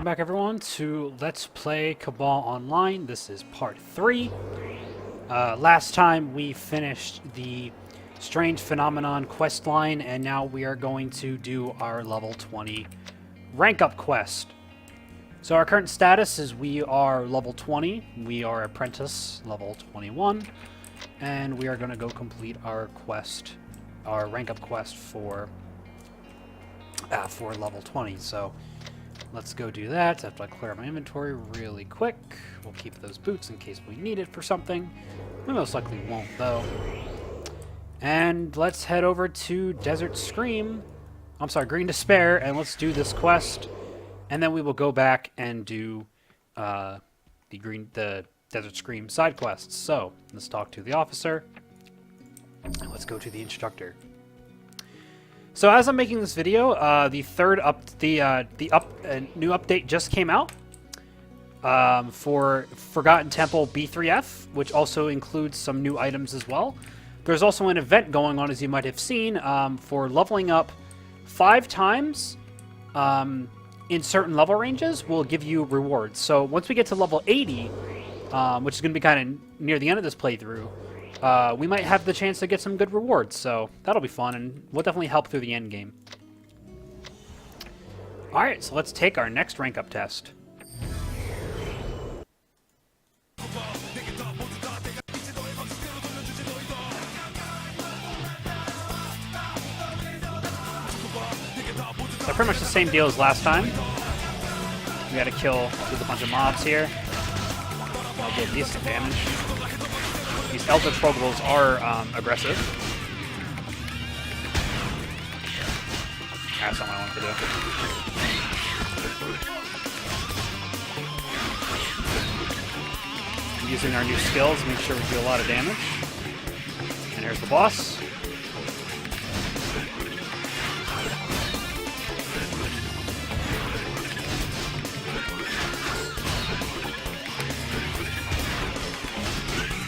Welcome back everyone to Let's Play Cabal Online. This is part 3. Last time we finished the Strange Phenomenon quest line, and now we are going to do our level 20 rank up quest. So our current status is we are level 20, we are apprentice level 21, and we are going to go complete our quest, our rank up quest for level 20. So let's go do that after I clear out my inventory really quick. We'll keep those boots in case we need it for something. We most likely won't, though. And let's head over to Desert Scream. I'm sorry, Green Despair, and let's do this quest. And then we will go back and do the Desert Scream side quests. So let's talk to the officer, and let's go to the instructor. So as I'm making this video, the new update just came out for Forgotten Temple B3F, which also includes some new items as well. There's also an event going on, as you might have seen, for leveling up 5 times in certain level ranges will give you rewards. So once we get to level 80, which is going to be kind of near the end of this playthrough, we might have the chance to get some good rewards, so that'll be fun, and will definitely help through the end game. Alright, so let's take our next rank up test. So pretty much the same deal as last time. We gotta kill just a bunch of mobs here. I'll do decent damage. These Eldritch Pokeballs are aggressive. That's not what I want to do. Using our new skills, make sure we do a lot of damage. And here's the boss.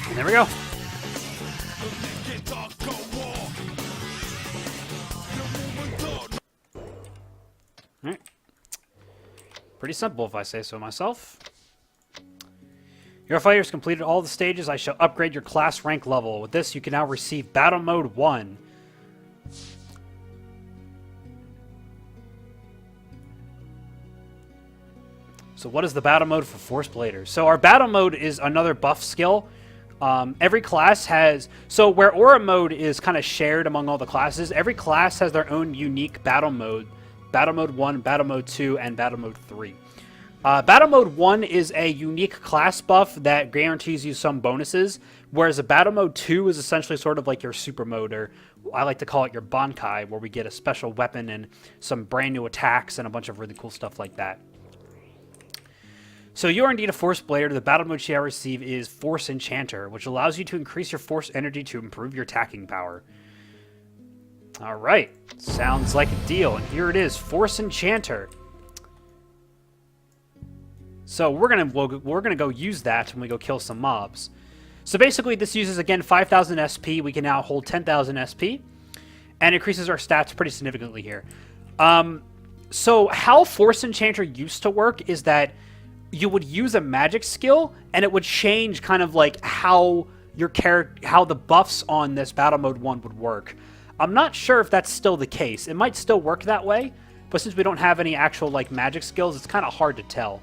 And there we go. Alright. Pretty simple if I say so myself. Your fighters completed all the stages. I shall upgrade your class rank level. With this, you can now receive Battle Mode 1. So what is the Battle Mode for Force Bladers? So our Battle Mode is another buff skill. Every class has... So where Aura Mode is kind of shared among all the classes, every class has their own unique Battle Mode. Battle Mode 1, Battle Mode 2, and Battle Mode 3. Battle Mode 1 is a unique class buff that guarantees you some bonuses, whereas a Battle Mode 2 is essentially sort of like your Super Mode, or I like to call it your Bankai, where we get a special weapon and some brand new attacks and a bunch of really cool stuff like that. So you are indeed a Force Blader. The Battle Mode you receive is Force Enchanter, which allows you to increase your Force energy to improve your attacking power. Alright, sounds like a deal. And here it is, Force Enchanter. So we're gonna go use that when we go kill some mobs. So basically this uses, again, 5,000 SP. We can now hold 10,000 SP. And increases our stats pretty significantly here. So how Force Enchanter used to work is that you would use a magic skill, and it would change kind of like how your how the buffs on this Battle Mode 1 would work. I'm not sure if that's still the case. It might still work that way, but since we don't have any actual like magic skills, it's kind of hard to tell.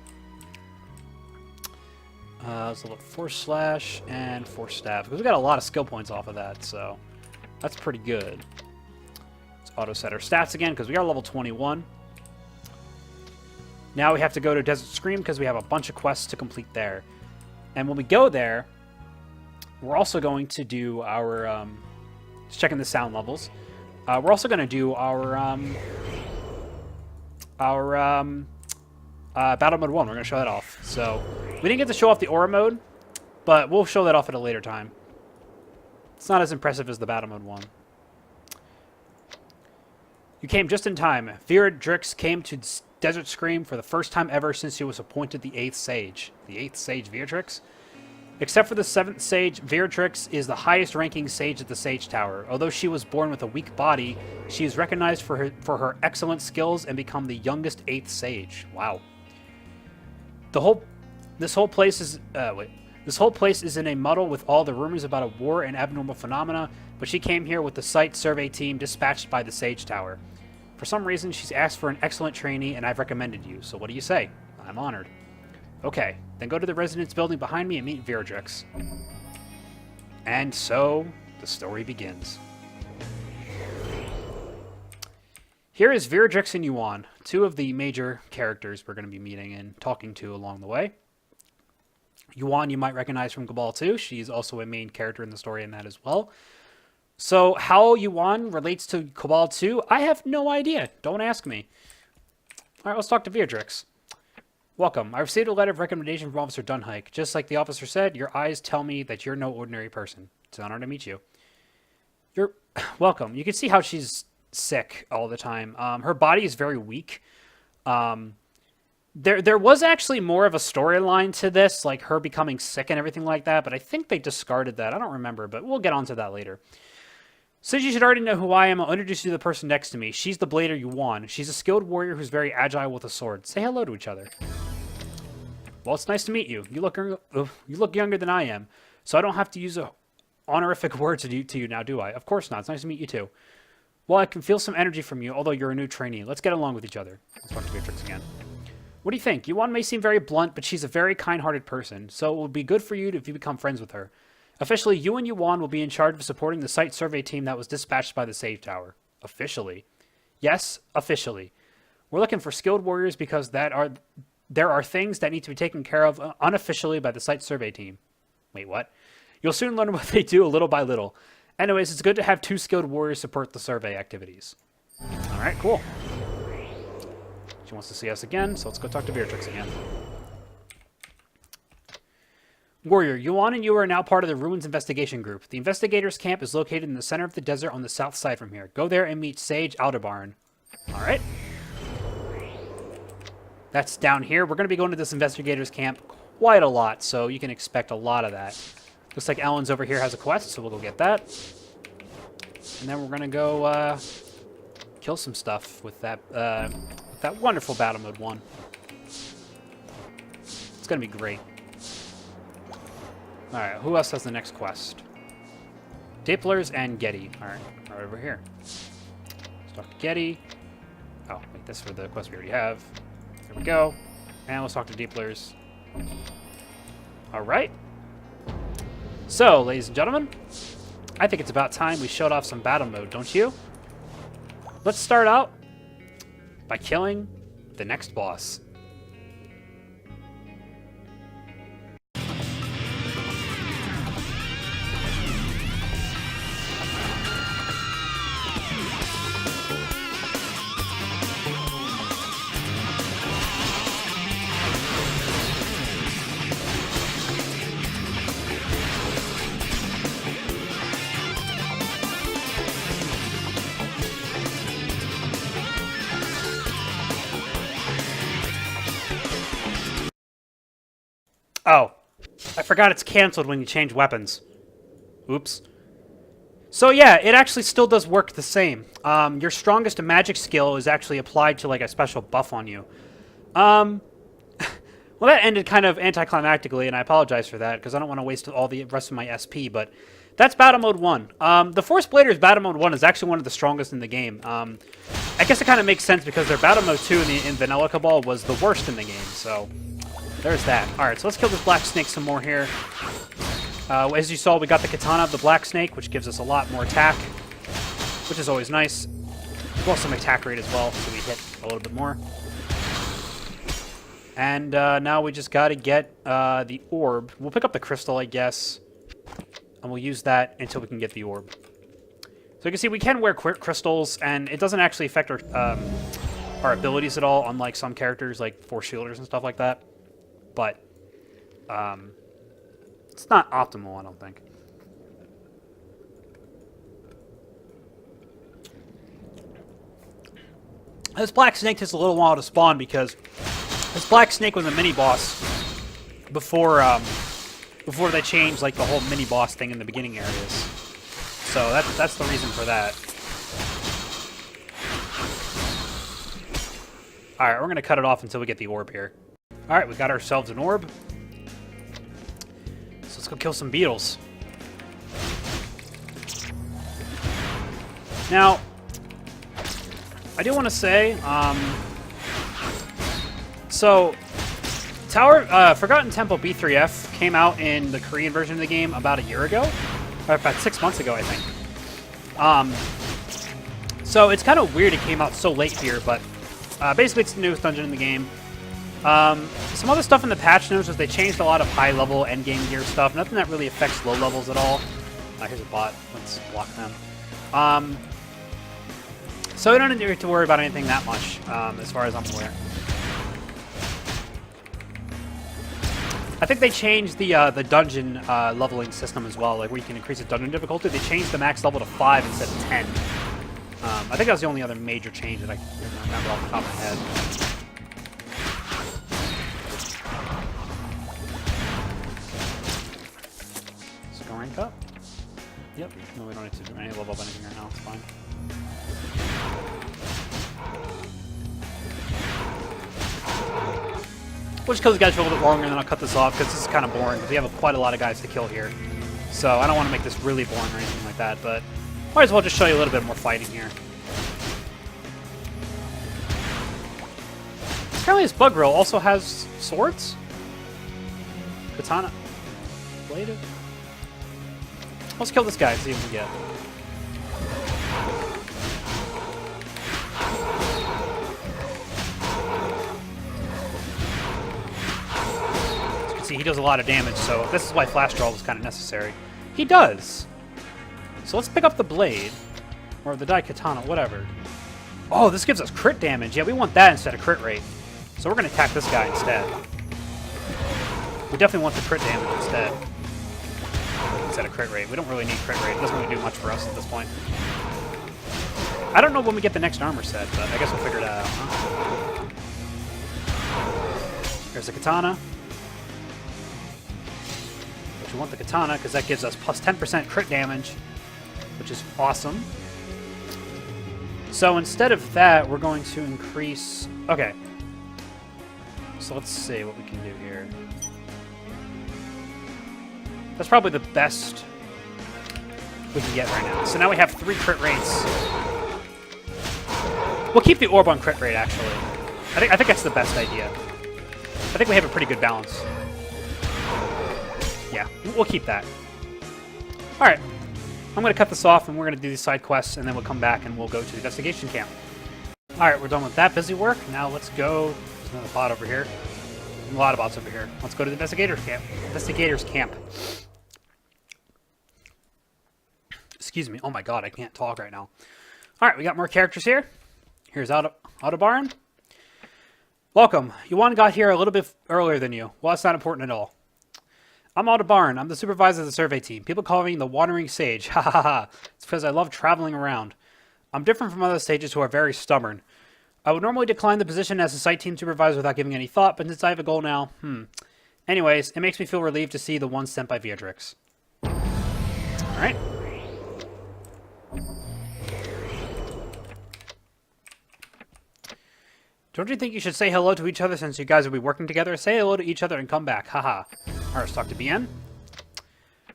Let's look, Force Slash and Force Staff, because we got a lot of skill points off of that, so that's pretty good. Let's auto set our stats again, because we are level 21. Now we have to go to Desert Scream because we have a bunch of quests to complete there. And when we go there, we're also going to do our... just checking the sound levels. We're also going to do our Battle Mode 1. We're going to show that off. So we didn't get to show off the Aura Mode, but we'll show that off at a later time. It's not as impressive as the Battle Mode 1. You came just in time. Viradrix came to Desert Scream for the first time ever since he was appointed the 8th Sage. The 8th Sage, Viradrix? Except for the 7th Sage, Viradrix is the highest ranking Sage at the Sage Tower. Although she was born with a weak body, she is recognized for her excellent skills and become the youngest 8th Sage. Wow. The whole... This whole place is... This whole place is in a muddle with all the rumors about a war and abnormal phenomena, but she came here with the site survey team dispatched by the Sage Tower. For some reason, she's asked for an excellent trainee, and I've recommended you, so what do you say? I'm honored. Okay, then go to the residence building behind me and meet Virdrix. And so, the story begins. Here is Virdrix and Yuan, two of the major characters we're going to be meeting and talking to along the way. Yuan you might recognize from CABAL 2. She's also a main character in the story in that as well. So how Yuan relates to CABAL 2, I have no idea. Don't ask me. Alright, let's talk to Virdrix. Welcome. I received a letter of recommendation from Officer Dunhike. Just like the officer said, your eyes tell me that you're no ordinary person. It's an honor to meet you. You're welcome. You can see how she's sick all the time. Her body is very weak. There was actually more of a storyline to this, like her becoming sick and everything like that, but I think they discarded that. I don't remember, but we'll get onto that later. Since you should already know who I am, I'll introduce you to the person next to me. She's the Blader Yuan. She's a skilled warrior who's very agile with a sword. Say hello to each other. Well, it's nice to meet you. You look younger than I am, so I don't have to use a honorific word to you now, do I? Of course not. It's nice to meet you too. Well, I can feel some energy from you, although you're a new trainee. Let's get along with each other. Let's talk to Beatrix again. What do you think? Yuan may seem very blunt, but she's a very kind-hearted person, so it would be good for you if you become friends with her. Officially, you and Yuan will be in charge of supporting the site survey team that was dispatched by the Sage Tower. Officially. Yes, officially. We're looking for skilled warriors because there are things that need to be taken care of unofficially by the site survey team. Wait, what? You'll soon learn what they do little by little. Anyways, it's good to have two skilled warriors support the survey activities. Alright, cool. She wants to see us again, so let's go talk to Beatrix again. Warrior, Yuan and you are now part of the Ruins Investigation Group. The investigators' camp is located in the center of the desert on the south side from here. Go there and meet Sage Aldebaran. Alright. That's down here. We're going to be going to this investigators' camp quite a lot, so you can expect a lot of that. Looks like Ellen's over here has a quest, so we'll go get that. And then we're going to go kill some stuff with that wonderful battle mode 1. It's going to be great. Alright, who else has the next quest? Dapplers and Getty. Alright, right over here. Let's talk to Getty. Oh, wait, this is for the quest we already have. There we go. And let's talk to Dapplers. Alright. So, ladies and gentlemen, I think it's about time we showed off some battle mode, don't you? Let's start out by killing the next boss. Oh, I forgot it's canceled when you change weapons. Oops. So yeah, it actually still does work the same. Your strongest magic skill is actually applied to like a special buff on you. Well, that ended kind of anticlimactically, and I apologize for that because I don't want to waste all the rest of my SP. But that's Battle Mode 1. The Force Bladers Battle Mode 1 is actually one of the strongest in the game. I guess it kind of makes sense because their Battle Mode 2 in Vanilla Cabal was the worst in the game. So there's that. Alright, so let's kill this Black Snake some more here. As you saw, we got the Katana of the Black Snake, which gives us a lot more attack, which is always nice. Well, some attack rate as well, so we hit a little bit more. And now we just got to get the orb. We'll pick up the crystal, I guess, and we'll use that until we can get the orb. So you can see we can wear crystals, and it doesn't actually affect our abilities at all, unlike some characters like Force Shielders and stuff like that. But it's not optimal, I don't think. This Black Snake takes a little while to spawn because this Black Snake was a mini-boss before they changed like the whole mini-boss thing in the beginning areas. So that's the reason for that. Alright, we're going to cut it off until we get the orb here. Alright, we got ourselves an orb. So let's go kill some beetles. Now, I do want to say, so Forgotten Temple B3F came out in the Korean version of the game about a year ago, or about 6 months ago, I think. So it's kind of weird it came out so late here, but basically it's the newest dungeon in the game. Some other stuff in the patch notes is they changed a lot of high-level endgame gear stuff. Nothing that really affects low levels at all. Here's a bot. Let's block them. So we don't need to worry about anything that much, as far as I'm aware. I think they changed the dungeon leveling system as well, like where you can increase the dungeon difficulty. They changed the max level to 5 instead of 10. I think that was the only other major change that I can remember off the top of my head. Let's go rank up. Yep. No, we don't need to do any level up anything right now. It's fine. We'll just kill these guys for a little bit longer, and then I'll cut this off, because this is kind of boring, because we have quite a lot of guys to kill here. So I don't want to make this really boring or anything like that, but might as well just show you a little bit more fighting here. Apparently this bug girl also has swords? Katana? Blade? Let's kill this guy and see what we get. See, he does a lot of damage, so this is why flash draw was kind of necessary. He does! So let's pick up the blade, or the daikatana, whatever. Oh, this gives us crit damage. Yeah, we want that instead of crit rate. So we're going to attack this guy instead. We definitely want the crit damage instead of crit rate. We don't really need crit rate. It doesn't really do much for us at this point. I don't know when we get the next armor set, but I guess we'll figure that out, huh? There's the katana. We want the katana because that gives us plus 10% crit damage, which is awesome. So instead of that, we're going to increase... Okay. So let's see what we can do here. That's probably the best we can get right now. So now we have 3 crit rates. We'll keep the orb on crit rate, actually. I think that's the best idea. I think we have a pretty good balance. Yeah, we'll keep that. Alright. I'm going to cut this off, and we're going to do these side quests, and then we'll come back and we'll go to the investigation camp. Alright, we're done with that busy work. Now let's go... There's another bot over here. A lot of bots over here. Let's go to the investigators camp. Investigators camp. Excuse me. Oh my god, I can't talk right now. Alright, we got more characters here. Here's Autobarn. Welcome. Yuan got here a little bit earlier than you. Well, that's not important at all. I'm Autobarn. I'm the supervisor of the survey team. People call me the Wandering Sage. Ha ha ha. It's because I love traveling around. I'm different from other sages who are very stubborn. I would normally decline the position as a site team supervisor without giving any thought, but since I have a goal now, Anyways, it makes me feel relieved to see the one sent by Beatrix. Alright. Don't you think you should say hello to each other since you guys will be working together? Say hello to each other and come back. Haha. Alright, let's talk to Bien.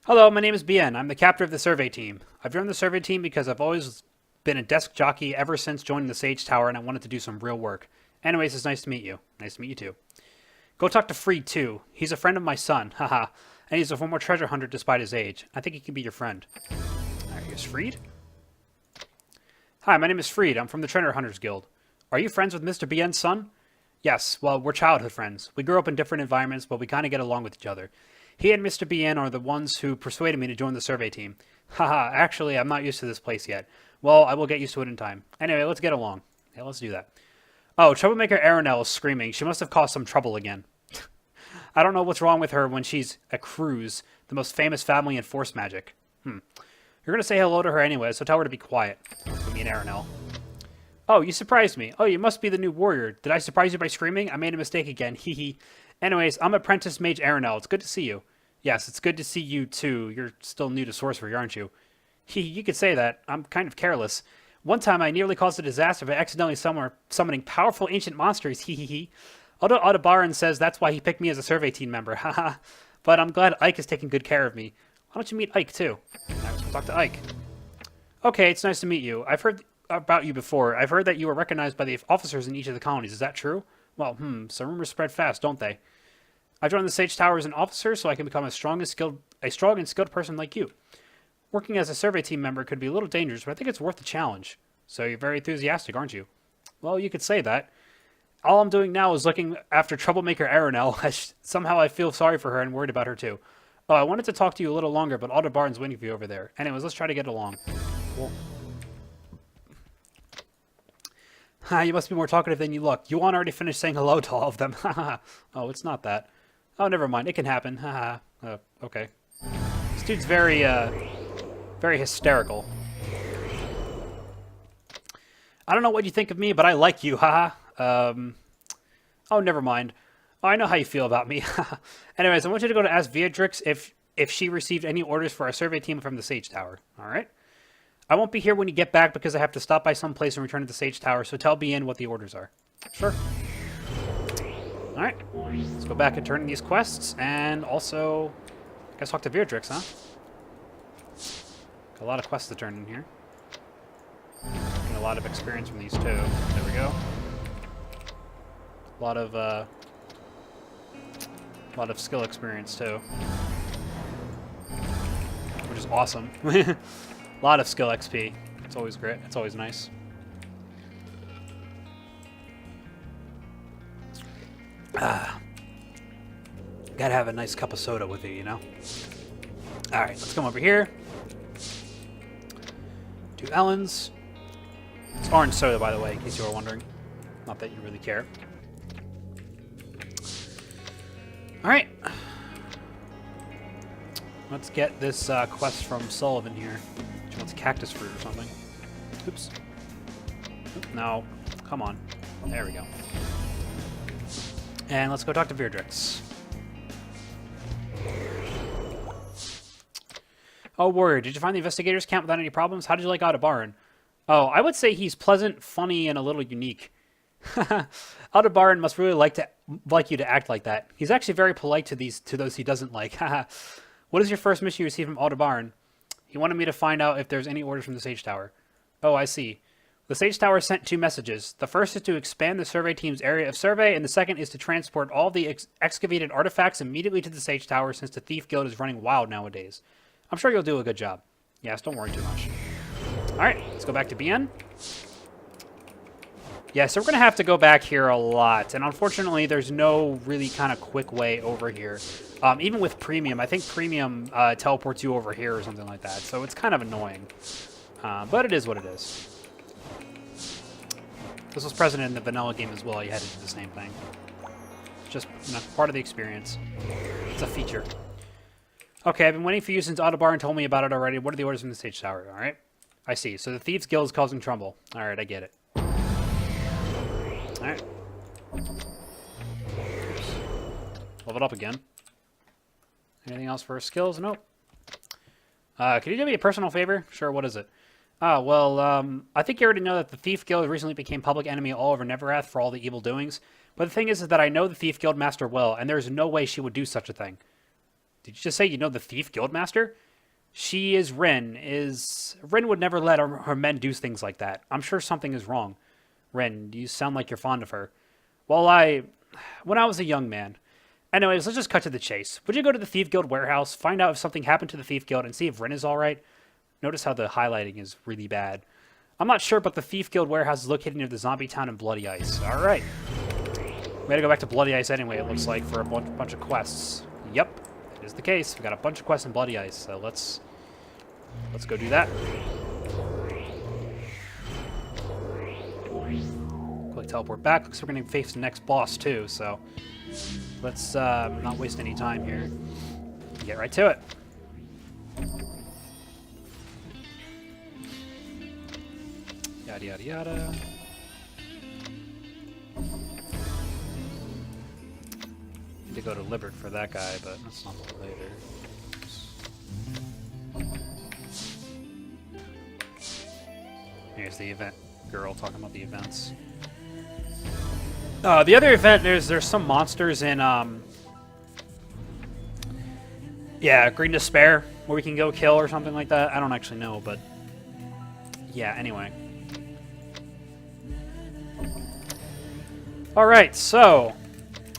Hello, my name is Bien. I'm the captain of the survey team. I've joined the survey team because I've always been a desk jockey ever since joining the Sage Tower, and I wanted to do some real work. Anyways, it's nice to meet you. Nice to meet you too. Go talk to Freed too. He's a friend of my son. Haha. And he's a former treasure hunter despite his age. I think he can be your friend. Alright, here's Freed. Hi, my name is Freed. I'm from the Treasure Hunters Guild. Are you friends with Mr. Bien's son? Yes, well, we're childhood friends. We grew up in different environments, but we kind of get along with each other. He and Mr. Bien are the ones who persuaded me to join the survey team. Haha, actually, I'm not used to this place yet. Well, I will get used to it in time. Anyway, let's get along. Yeah, let's do that. Oh, troublemaker Aranel is screaming. She must have caused some trouble again. I don't know what's wrong with her when she's a Cruz, the most famous family in force magic. You're going to say hello to her anyway, so tell her to be quiet. For me and Aranel. Oh, you surprised me. Oh, you must be the new warrior. Did I surprise you by screaming? I made a mistake again. Hee hee. Anyways, I'm apprentice mage Aranel. It's good to see you. Yes, it's good to see you too. You're still new to sorcery, aren't you? Hee, you could say that. I'm kind of careless. One time I nearly caused a disaster by accidentally summoning powerful ancient monsters. Hee hee hee. Aldebaran says that's why he picked me as a survey team member. Haha. But I'm glad Ike is taking good care of me. Why don't you meet Ike, too? Let's go talk to Ike. Okay, it's nice to meet you. I've heard about you before. I've heard that you were recognized by the officers in each of the colonies. Is that true? Well, so rumors spread fast, don't they? I joined the Sage Tower as an officer so I can become a strong and skilled person like you. Working as a survey team member could be a little dangerous, but I think it's worth the challenge. So you're very enthusiastic, aren't you? Well, you could say that. All I'm doing now is looking after troublemaker Aranel. Somehow I feel sorry for her and worried about her too. Oh, I wanted to talk to you a little longer, but Aldebaran's waiting for you over there. Anyways, let's try to get along. Cool. You must be more talkative than you look. Yuan already finished saying hello to all of them. Oh, it's not that. Oh, never mind. It can happen. Okay. This dude's very hysterical. I don't know what you think of me, but I like you. Oh, never mind. Oh, I know how you feel about me. Anyways, I want you to go to ask Beatrix if she received any orders for our survey team from the Sage Tower. All right? I won't be here when you get back because I have to stop by someplace and return to the Sage Tower, so tell Bien what the orders are. Sure. All right. Let's go back and turn in these quests, and also, I guess talk to Beatrix, huh? Got a lot of quests to turn in here. Getting a lot of experience from these too. There we go. A lot of skill experience too, which is awesome. A lot of skill XP. It's always great. It's always nice. Gotta have a nice cup of soda with you, you know? Alright, let's come over here. To Ellen's. It's orange soda, by the way, in case you were wondering. Not that you really care. Alright. Let's get this quest from Sullivan here. She wants cactus fruit or something. Oops. No. Come on. There we go. And let's go talk to Beatrix. Oh, Warrior, did you find the investigators camp without any problems? How did you like Aldebaran? Oh, I would say he's pleasant, funny, and a little unique. Aldebaran must really like you to act like that. He's actually very polite to those he doesn't like. What is your first mission you received from Aldebaran? He wanted me to find out if there's any orders from the Sage Tower. Oh, I see. The Sage Tower sent 2 messages. The first is to expand the survey team's area of survey, and the second is to transport all the excavated artifacts immediately to the Sage Tower since the Thief Guild is running wild nowadays. I'm sure you'll do a good job. Yes, don't worry too much. Alright, let's go back to Bien. Yeah, so we're going to have to go back here a lot, and unfortunately there's no really kind of quick way over here. Even with Premium, I think Premium teleports you over here or something like that, so it's kind of annoying. But it is what it is. This was present in the vanilla game as well. You had to do the same thing. Just, you know, part of the experience. It's a feature. Okay, I've been waiting for you since Aldebaran told me about it already. What are the orders from the Sage Tower? All right. I see. So the Thieves Guild is causing trouble. All right, I get it. All right. Level it up again. Anything else for skills? Nope. Can you do me a personal favor? Sure, what is it? Oh, well, I think you already know that the Thief Guild recently became public enemy all over Neverrath for all the evil doings. But the thing is that I know the Thief Guild Master well, and there's no way she would do such a thing. Did you just say you know the Thief Guild Master? She is Rin. Rin would never let her men do things like that. I'm sure something is wrong. Rin, you sound like you're fond of her. Well, when I was a young man. Anyways, let's just cut to the chase. Would you go to the Thief Guild warehouse, find out if something happened to the Thief Guild, and see if Rin is alright? Notice how the highlighting is really bad. I'm not sure, but the Thief Guild warehouse is located near the zombie town in Bloody Ice. Alright. We gotta go back to Bloody Ice anyway, it looks like, for a bunch of quests. Yep, that is the case. We got a bunch of quests in Bloody Ice, so let's go do that. Quick teleport back. Looks like we're gonna face the next boss too, so let's not waste any time here. Get right to it. Yada yada yada. Need to go to Libert for that guy, but that's not until later. Here's the event girl talking about the events. The other event, there's some monsters in, yeah, Green Despair, where we can go kill or something like that. I don't actually know, but yeah, anyway. Alright, so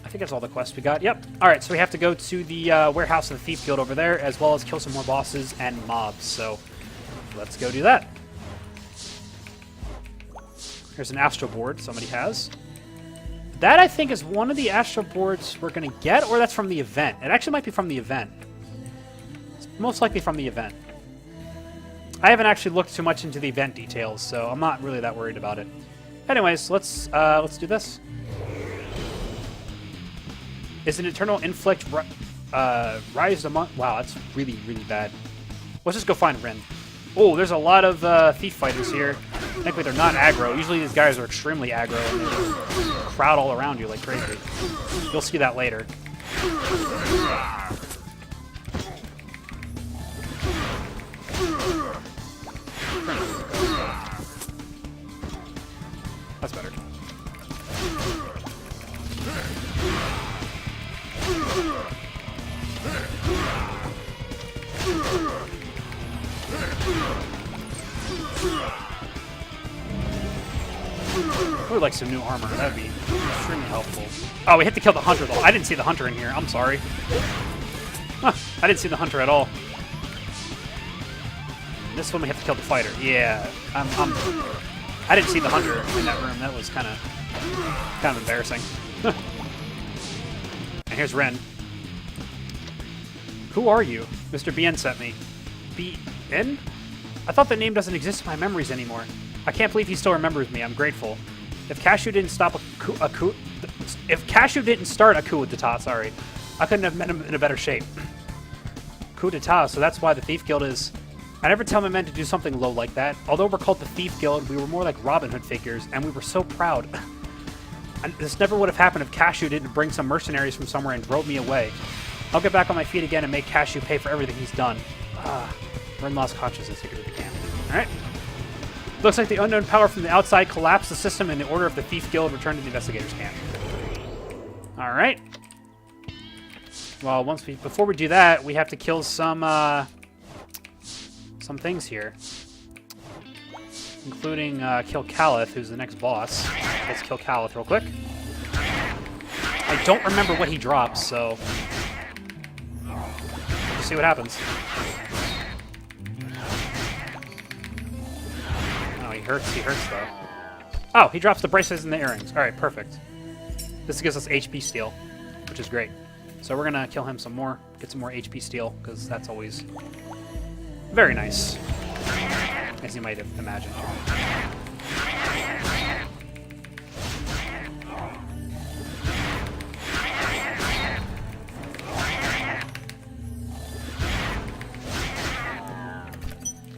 I think that's all the quests we got. Yep. Alright, so we have to go to the warehouse of the Thief Guild over there, as well as kill some more bosses and mobs. So let's go do that. Here's an astral board somebody has. That, I think, is one of the astral boards we're going to get, or that's from the event. It actually might be from the event. It's most likely from the event. I haven't actually looked too much into the event details, so I'm not really that worried about it. Anyways, let's do this. Is an eternal inflict rise among... Wow, that's really, really bad. Let's just go find Rin. Oh, there's a lot of thief fighters here. Thankfully, they're not aggro. Usually these guys are extremely aggro and they just crowd all around you like crazy. You'll see that later. That's better. I would like some new armor. That would be extremely helpful. Oh, we have to kill the hunter, though. I didn't see the hunter in here. I'm sorry. Huh, I didn't see the hunter at all. This one we have to kill the fighter. Yeah, I didn't see the hunter in that room. That was kind of embarrassing. And here's Ren. Who are you? Mr. Bien sent me. Bien? I thought that name doesn't exist in my memories anymore. I can't believe he still remembers me. I'm grateful. If Cashew didn't stop if Cashew didn't start a coup d'etat, sorry, I couldn't have met him in a better shape. Coup d'etat, so that's why the Thief Guild is... I never tell my men to do something low like that. Although we're called the Thief Guild, we were more like Robin Hood figures, and we were so proud. And this never would have happened if Cashew didn't bring some mercenaries from somewhere and drove me away. I'll get back on my feet again and make Cashew pay for everything he's done. Ren lost consciousness. Take it to the camp. Alright. Looks like the unknown power from the outside collapsed the system and the order of the Thief Guild returned to the investigators' camp. Alright. Well, before we do that, we have to kill some things here. Including kill Caliph, who's the next boss. Let's kill Caliph real quick. I don't remember what he drops, so... we'll see what happens. Oh, he hurts though. Oh, he drops the bracelets and the earrings. Alright, perfect. This gives us HP steal, which is great. So we're gonna kill him some more, get some more HP steal, because that's always very nice, as you might have imagined.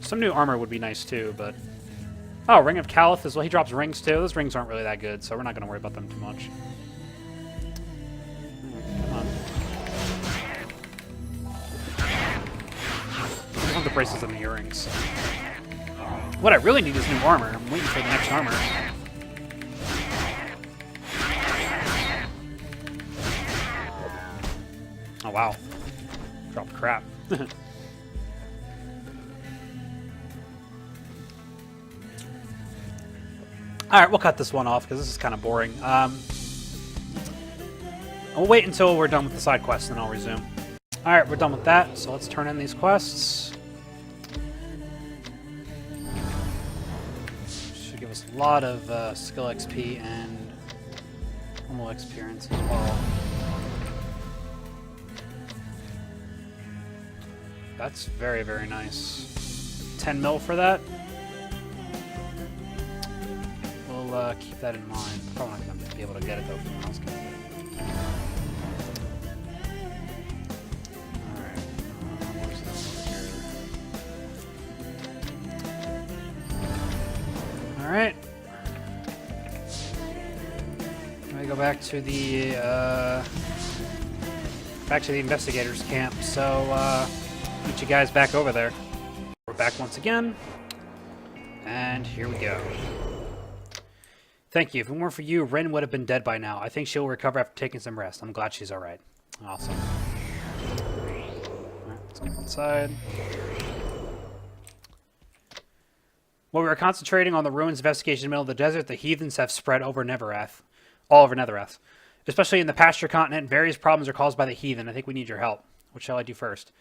Some new armor would be nice too, but... Oh, Ring of Caliph as well. He drops rings too. Those rings aren't really that good, so we're not going to worry about them too much. Come on. I want the bracelets and the earrings. What I really need is new armor. I'm waiting for the next armor. Oh, wow. Dropped crap. Alright, we'll cut this one off because this is kind of boring. We'll wait until we're done with the side quests and then I'll resume. Alright, we're done with that, so let's turn in these quests. Should give us a lot of skill XP and normal experience as well. That's very, very nice. 10 mil for that. We'll keep that in mind. Probably not going to be able to get it though if someone else can. Alright. Where's that over here? Alright. Let me go back to the investigators' camp. So meet you guys back over there. We're back once again. And here we go. Thank you. If it weren't for you, Ren would have been dead by now. I think she'll recover after taking some rest. I'm glad she's alright. Awesome. Alright, let's go inside. While we were concentrating on the ruins investigation in the middle of the desert, the heathens have spread over Neverath. All over Neverath. Especially in the pasture continent, various problems are caused by the heathen. I think we need your help. What shall I do first?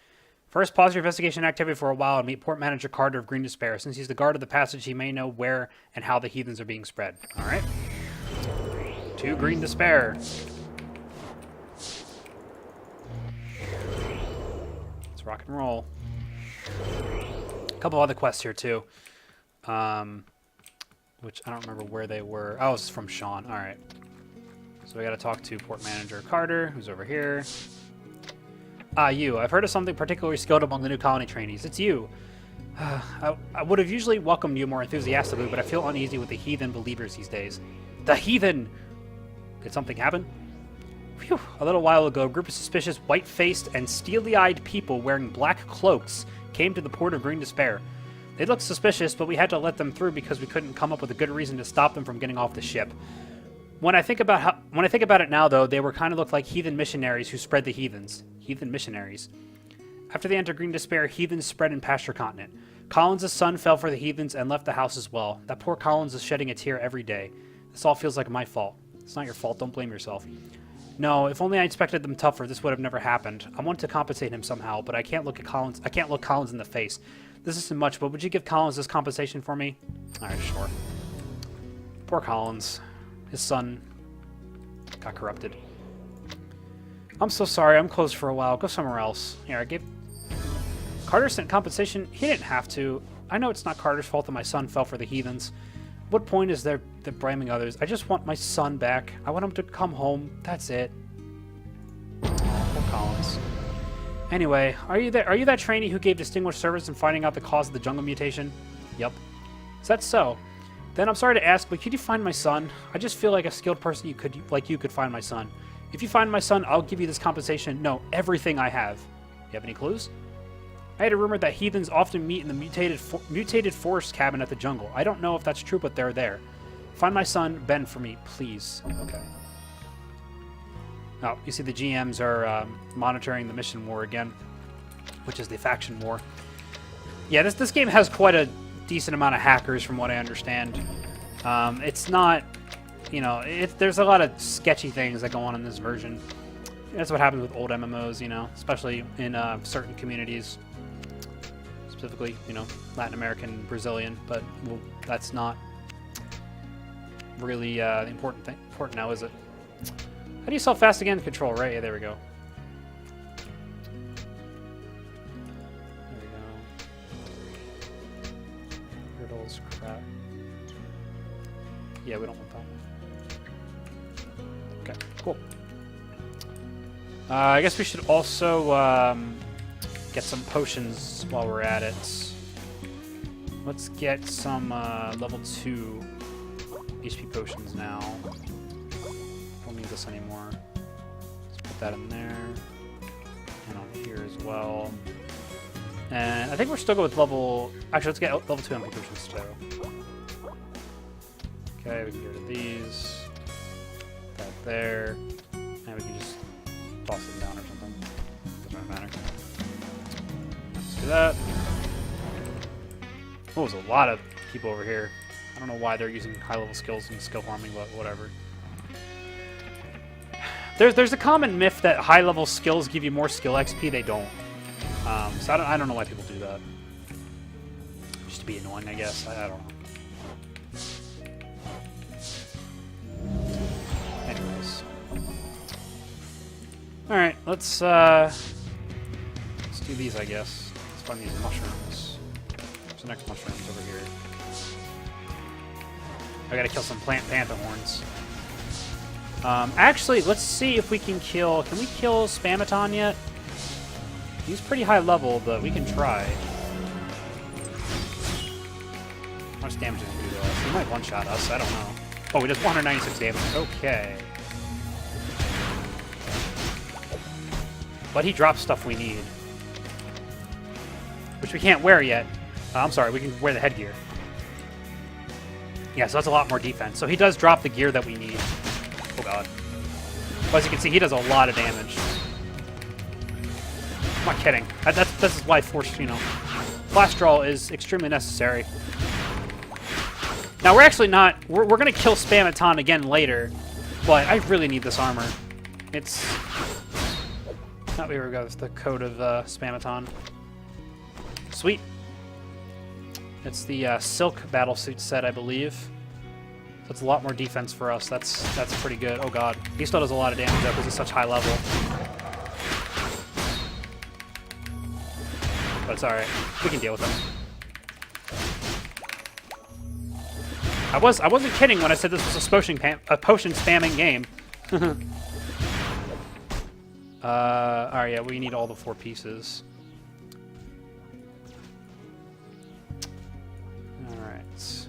First, pause your investigation activity for a while and meet Port Manager Carter of Green Despair. Since he's the guard of the passage, he may know where and how the heathens are being spread. Alright. To Green Despair. Let's rock and roll. A couple other quests here, too. Which I don't remember where they were. Oh, it's from Sean. Alright. So we gotta talk to Port Manager Carter, who's over here. You. I've heard of something particularly skilled among the new colony trainees. It's you. I would have usually welcomed you more enthusiastically, but I feel uneasy with the heathen believers these days. The heathen! Did something happen? Phew. A little while ago, a group of suspicious, white-faced, and steely-eyed people wearing black cloaks came to the port of Green Despair. They looked suspicious, but we had to let them through because we couldn't come up with a good reason to stop them from getting off the ship. When I think about it now, though, they kind of looked like heathen missionaries who spread the heathens. Heathen missionaries. After they entered Green Despair, heathens spread in Pasture Continent. Collins' son fell for the heathens and left the house as well. That poor Collins is shedding a tear every day. This all feels like my fault. It's not your fault. Don't blame yourself. No, if only I expected them tougher, this would have never happened. I want to compensate him somehow, but I can't look Collins in the face. This isn't much, but would you give Collins this compensation for me? Alright, sure. Poor Collins. His son got corrupted. I'm so sorry. I'm closed for a while. Go somewhere else. Here, I gave... Carter sent compensation. He didn't have to. I know it's not Carter's fault that my son fell for the heathens. What point is there blaming others? I just want my son back. I want him to come home. That's it. Oh, poor Collins. Anyway, are you that trainee who gave distinguished service in finding out the cause of the jungle mutation? Yep. Is that so? Then I'm sorry to ask, but could you find my son? I just feel like a skilled person like you could find my son. If you find my son, I'll give you this compensation. No, everything I have. You have any clues? I had a rumor that heathens often meet in the mutated forest cabin at the jungle. I don't know if that's true, but they're there. Find my son, Ben, for me, please. Okay. Oh, you see the GMs are monitoring the mission war again, which is the faction war. Yeah, this game has quite a decent amount of hackers, from what I understand. It's not, you know, there's a lot of sketchy things that go on in this version. That's what happens with old MMOs, you know, especially in certain communities. Specifically, you know, Latin American, Brazilian, but well, that's not really the important now, is it? How do you sell fast again? Control, right? Yeah, there we go. There we go. Hurdles, crap. Yeah, we don't want that. Okay, cool. I guess we should also get some potions while we're at it. Let's get some level 2 HP potions now. Don't need this anymore. Let's put that in there. And on here as well. And I think we're still good with level... Actually, let's get level 2 MP potions too. Okay, we can get rid of these. Put that there. And we can just toss them down or something. Doesn't really matter. Let's do that. Oh, there's a lot of people over here. I don't know why they're using high-level skills and skill farming, but whatever. There's a common myth that high-level skills give you more skill XP. They don't. So I don't know why people do that. Just to be annoying, I guess. I don't know. Anyways. Alright, let's do these, I guess. Let's find these mushrooms. Where's the next mushrooms over here? I gotta kill some plant panther horns. Actually, let's see if we can kill... Can we kill Spamaton yet? He's pretty high level, but we can try. How much damage does he do to us? He might one-shot us, I don't know. Oh, he does 196 damage. Okay. But he drops stuff we need. Which we can't wear yet. I'm sorry, we can wear the headgear. Yeah, so that's a lot more defense. So he does drop the gear that we need. Oh god. Well, as you can see, he does a lot of damage. I'm not kidding. This is why Force, Flash Draw is extremely necessary. Now, we're actually not... We're going to kill Spamaton again later, but I really need this armor. It's... Not we were the code of Spamaton. Sweet. It's the Silk Battlesuit set, I believe. So it's a lot more defense for us. That's pretty good. Oh god. He still does a lot of damage, though, because he's such high level. But it's alright. We can deal with him. I wasn't kidding when I said this was a potion spamming game. Alright, yeah, we need all the 4 pieces. Alright.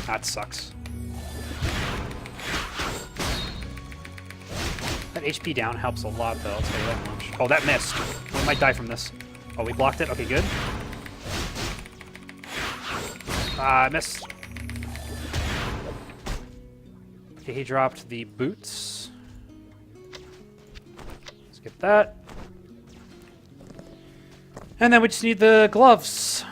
That sucks. That HP down helps a lot, though, I'll tell you that much. Oh, that missed. We might die from this. Oh, we blocked it? Okay, good. I missed. Okay, he dropped the boots. Let's get that. And then we just need the gloves.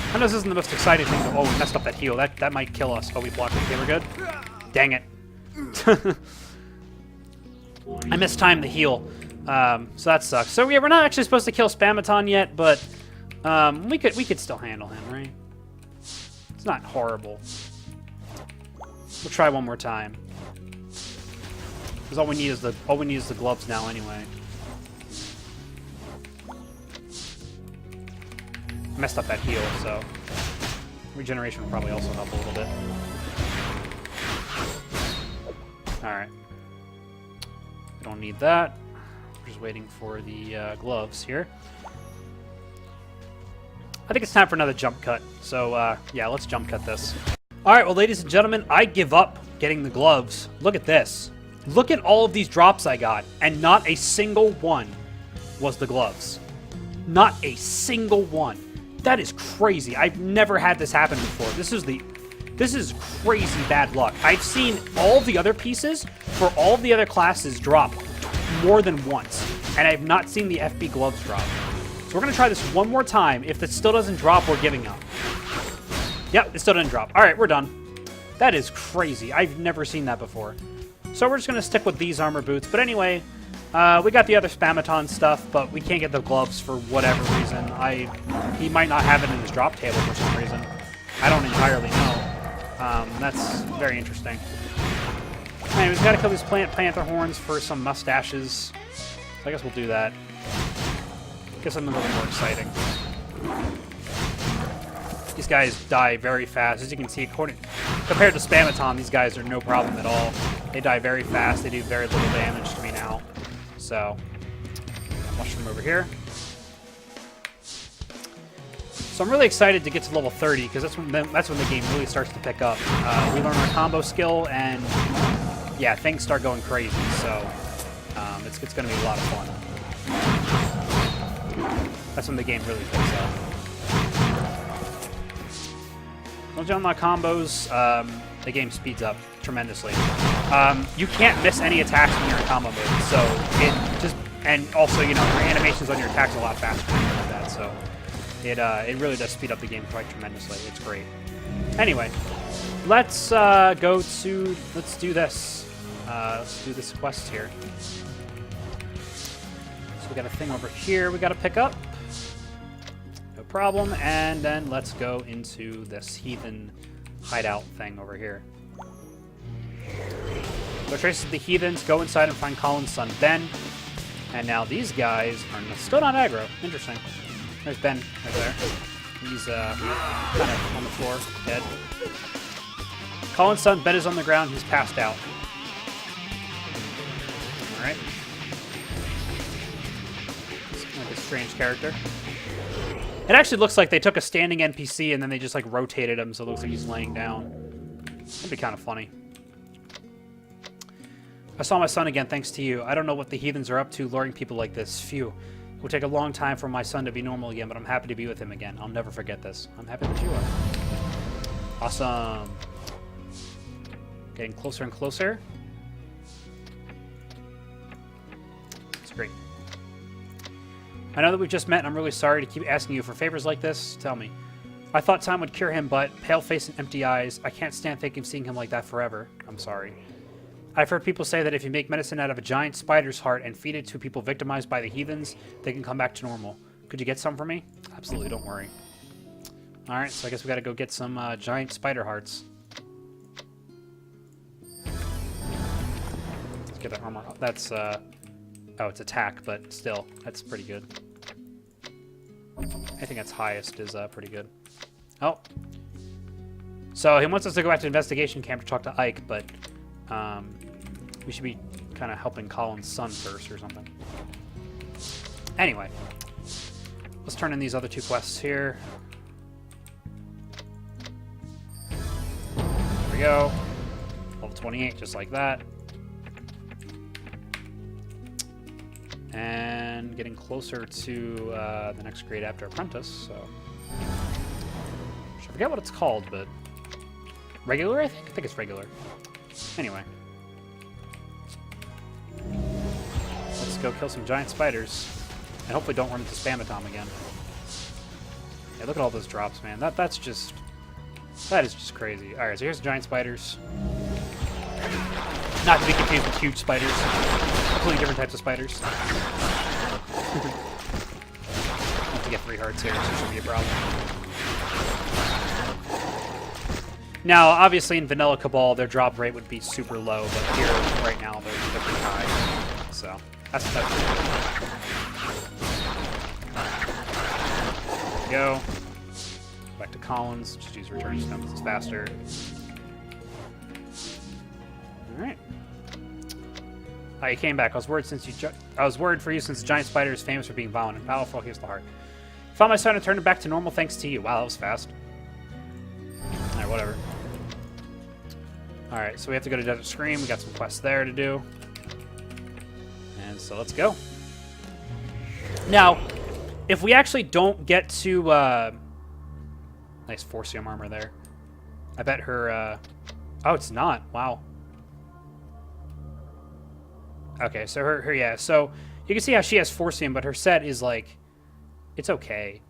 I know this isn't the most exciting thing. Oh, we messed up that heal. That might kill us. Oh, we blocked it. Okay, we're good. Dang it. I mistimed the heal. So that sucks. So yeah, we're not actually supposed to kill Spamaton yet, but we could still handle him, right? It's not horrible. We'll try one more time. Because all we need is the gloves now anyway. Messed up that heal, so regeneration will probably also help a little bit. Alright. We don't need that. We're just waiting for the gloves here. I think it's time for another jump cut. So, yeah, let's jump cut this. Alright, well, ladies and gentlemen, I give up getting the gloves. Look at this. Look at all of these drops I got, and not a single one was the gloves. Not a single one. That is crazy. I've never had this happen before. This is crazy bad luck. I've seen all the other pieces for all the other classes drop more than once, and I've not seen the FB gloves drop. So we're going to try this one more time. If it still doesn't drop, we're giving up. Yep, it still didn't drop. All right, we're done. That is crazy. I've never seen that before. So we're just going to stick with these armor boots. But anyway, we got the other Spamaton stuff, but we can't get the gloves for whatever reason. He might not have it in his drop table for some reason. I don't entirely know. That's very interesting. Anyways, we gotta kill these panther horns for some mustaches. So I guess we'll do that. Get something a little more exciting. These guys die very fast. As you can see, compared to Spamaton, these guys are no problem at all. They die very fast. They do very little damage to me now. So, mushroom over here. So I'm really excited to get to level 30 because that's when the game really starts to pick up. We learn our combo skill, and yeah, things start going crazy. So it's going to be a lot of fun. That's when the game really picks up. Once you unlock combos, the game speeds up tremendously. You can't miss any attacks when you're in combo mode, so and also, your animations on your attacks are a lot faster than that, so it really does speed up the game quite tremendously. It's great. Anyway, let's do this. Let's do this quest here. So we got a thing over here we got to pick up. No problem. And then let's go into this heathen hideout thing over here. Go traces the heathens, go inside and find Colin's son Ben. And now these guys are still not aggro. Interesting. There's Ben right there. He's kind of on the floor, dead. Colin's son Ben is on the ground. He's passed out. Alright. Like a strange character. It actually looks like they took a standing NPC and then they just like rotated him, so it looks like he's laying down. That'd be kind of funny. I saw my son again, thanks to you. I don't know what the heathens are up to, luring people like this. Phew. It will take a long time for my son to be normal again, but I'm happy to be with him again. I'll never forget this. I'm happy that you are. Awesome. Getting closer and closer. It's great. I know that we've just met, and I'm really sorry to keep asking you for favors like this. Tell me. I thought time would cure him, but pale face and empty eyes. I can't stand thinking of seeing him like that forever. I'm sorry. I've heard people say that if you make medicine out of a giant spider's heart and feed it to people victimized by the heathens, they can come back to normal. Could you get some for me? Absolutely, don't worry. Alright, so I guess we gotta go get some giant spider hearts. Let's get that armor up. That's, oh, it's attack, but still, that's pretty good. I think that's highest is pretty good. Oh. So he wants us to go back to investigation camp to talk to Ike, but we should be kind of helping Colin's son first or something. Anyway, let's turn in these other two quests here. There we go. Level 28, just like that. And getting closer to the next grade after Apprentice, so... I forget what it's called, but... Regular, I think? I think it's regular. Anyway. Let's go kill some giant spiders. And hopefully don't run into Spamatom again. Yeah, look at all those drops, man. That's just... That is just crazy. Alright, so here's the giant spiders. Not to be confused with huge spiders. Completely different types of spiders. I have to get 3 hearts here, so it shouldn't be a problem. Now, obviously in Vanilla Cabal, their drop rate would be super low, but here, right now, they're pretty high. So, that's good. There we go. Back to Collins. Just use Return Stone because it's faster. Alright. Oh, you came back. I was worried for you since the giant spider is famous for being violent and powerful. Here's the heart. Found my son and turned him back to normal thanks to you. Wow, that was fast. Alright, whatever. Alright, so we have to go to Desert Scream. We got some quests there to do. And so let's go. Now, if we actually don't get to... nice Forcium armor there. I bet her... Oh, it's not. Wow. Okay, so her yeah. So you can see how she has Forcium, but her set is like... It's okay.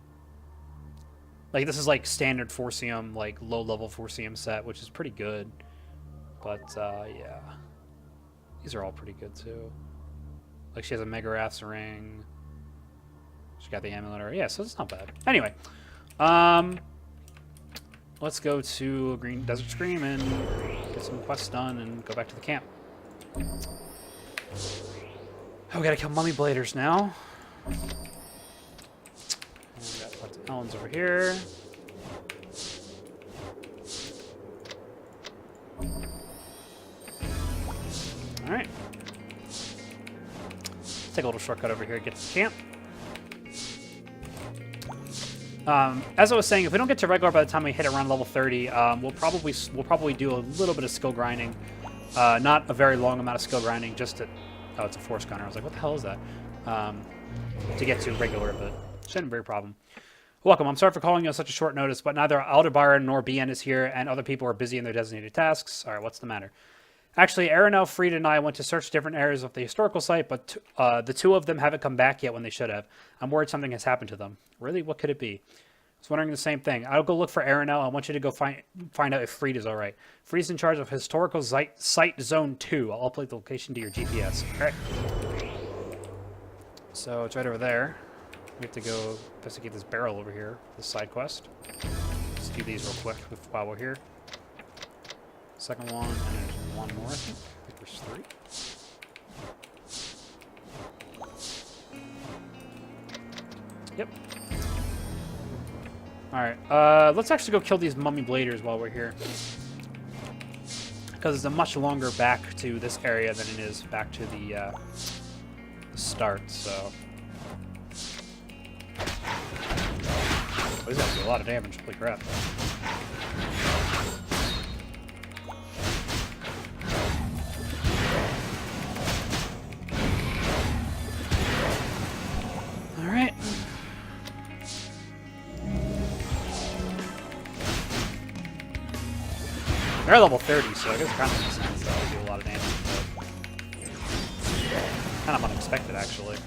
Like, this is like standard Forcium, like low-level Forcium set, which is pretty good. But, yeah. These are all pretty good, too. Like, she has a Megarath's ring. She got the amulet. Yeah, so it's not bad. Anyway. Let's go to Green Desert Scream and get some quests done and go back to the camp. Oh, we gotta kill mummy bladers now. And we got lots of Ellens over here. Alright. Let's take a little shortcut over here to get to the camp. As I was saying, if we don't get to regular by the time we hit around level 30, we'll probably do a little bit of skill grinding. Not a very long amount of skill grinding, just to... Oh, it's a force gunner. I was like, what the hell is that? To get to regular, but shouldn't be a problem. Welcome. I'm sorry for calling you on such a short notice, but neither Aldebaran nor BN is here, and other people are busy in their designated tasks. All right, what's the matter? Actually, Aranel, Frieda, and I went to search different areas of the historical site, but the two of them haven't come back yet when they should have. I'm worried something has happened to them. Really? What could it be? I was wondering the same thing. I'll go look for Aranel. I want you to go find out if Frieda's all right. Frieda's in charge of Historical Site Zone 2. I'll upload the location to your GPS. All right. So it's right over there. We have to go investigate this barrel over here, this side quest. Let's do these real quick while we're here. Second one, and there's one more, I think. I think there's 3. Yep. Alright, let's actually go kill these mummy bladers while we're here. Because it's a much longer back to this area than it is back to the start, so... Oh, these guys do a lot of damage. Holy crap. Alright. They're level 30, so I guess it kind of makes sense that they do a lot of damage, but kind of unexpected, actually.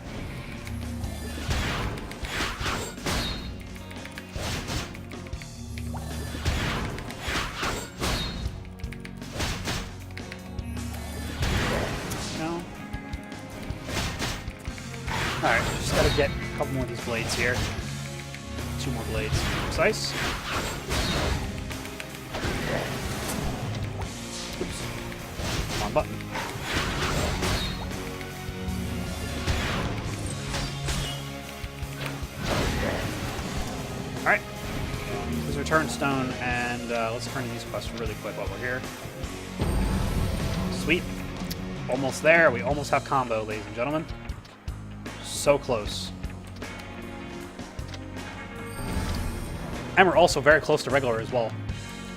No. Alright, just gotta get a couple more of these blades here. 2 more blades. Precise. Oops. Wrong button. Alright. This is Return Stone, and let's turn in these quests really quick while we're here. Sweet. Almost there. We almost have combo, ladies and gentlemen. So close. And we're also very close to regular as well.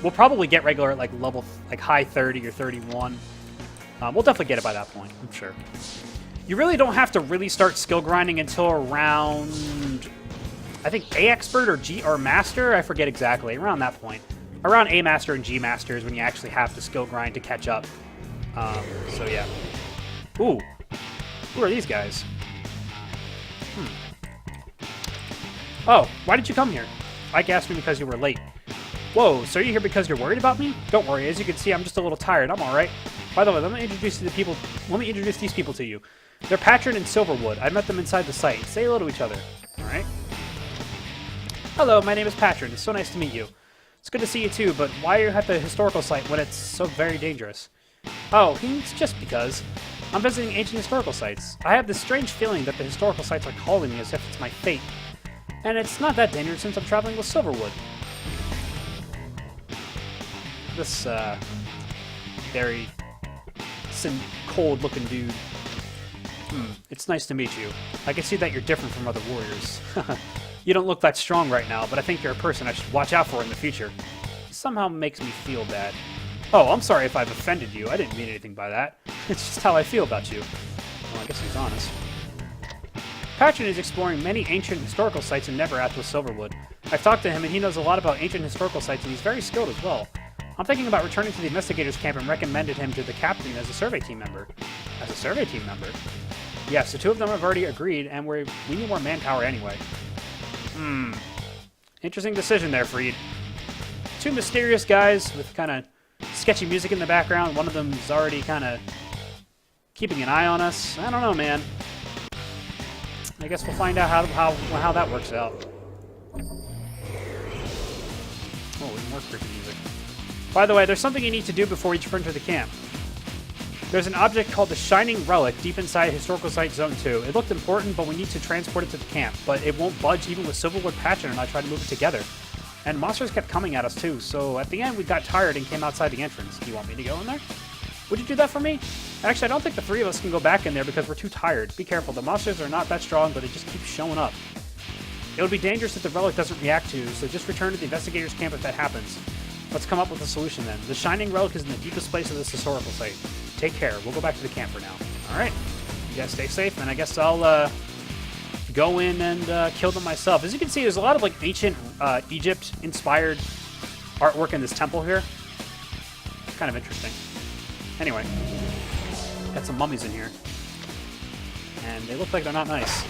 We'll probably get regular at like level, like high 30 or 31. We'll definitely get it by that point, I'm sure. You really don't have to really start skill grinding until around, I think A Expert or G or Master. I forget exactly. Around that point, around A Master and G Master is when you actually have to skill grind to catch up. So yeah. Ooh, who are these guys? Oh, why did you come here? Ike asked me because you were late. Whoa, so are you here because you're worried about me? Don't worry, as you can see, I'm just a little tired. I'm alright. By the way, let me introduce these people to you. They're Patron and Silverwood. I met them inside the site. Say hello to each other. Alright. Hello, my name is Patron. It's so nice to meet you. It's good to see you too, but why are you at the historical site when it's so very dangerous? Oh, it's just because. I'm visiting ancient historical sites. I have this strange feeling that the historical sites are calling me as if it's my fate. And it's not that dangerous since I'm traveling with Silverwood. This, very cold-looking dude. It's nice to meet you. I can see that you're different from other warriors. You don't look that strong right now, but I think you're a person I should watch out for in the future. It somehow makes me feel bad. Oh, I'm sorry if I've offended you. I didn't mean anything by that. It's just how I feel about you. Well, I guess he's honest. Patron is exploring many ancient historical sites in Neverath with Silverwood. I've talked to him, and he knows a lot about ancient historical sites, and he's very skilled as well. I'm thinking about returning to the investigators camp and recommended him to the captain as a survey team member. As a survey team member? Yes, the two of them have already agreed, and we need more manpower anyway. Interesting decision there, Freed. Two mysterious guys with kind of sketchy music in the background. One of them's already kind of keeping an eye on us. I don't know, man. I guess we'll find out how that works out. Oh, even more creepy music. By the way, there's something you need to do before you return to the camp. There's an object called the Shining Relic deep inside Historical Site Zone 2. It looked important, but we need to transport it to the camp. But it won't budge even with Silverwood, Patron, and I tried to move it together. And monsters kept coming at us too, so at the end we got tired and came outside the entrance. Do you want me to go in there? Would you do that for me? Actually, I don't think the three of us can go back in there because we're too tired. Be careful, the monsters are not that strong, but they just keep showing up. It would be dangerous if the relic doesn't react to you, so just return to the investigators' camp if that happens. Let's come up with a solution then. The Shining Relic is in the deepest place of this historical site. Take care. We'll go back to the camp for now. Alright. You guys stay safe, and I guess I'll go in and kill them myself. As you can see, there's a lot of like ancient Egypt-inspired artwork in this temple here. It's kind of interesting. Anyway, got some mummies in here. And they look like they're not nice.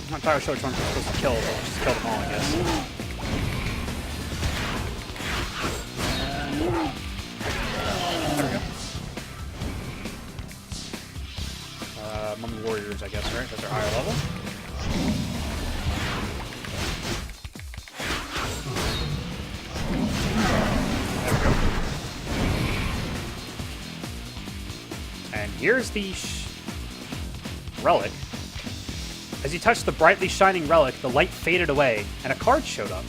I'm not entirely sure which ones we're supposed to kill, but we'll just kill them all, I guess. There we go. Mummy warriors, I guess, right? Because they're higher level. And here's the relic. As you touched the brightly shining relic, the light faded away, and a card showed up.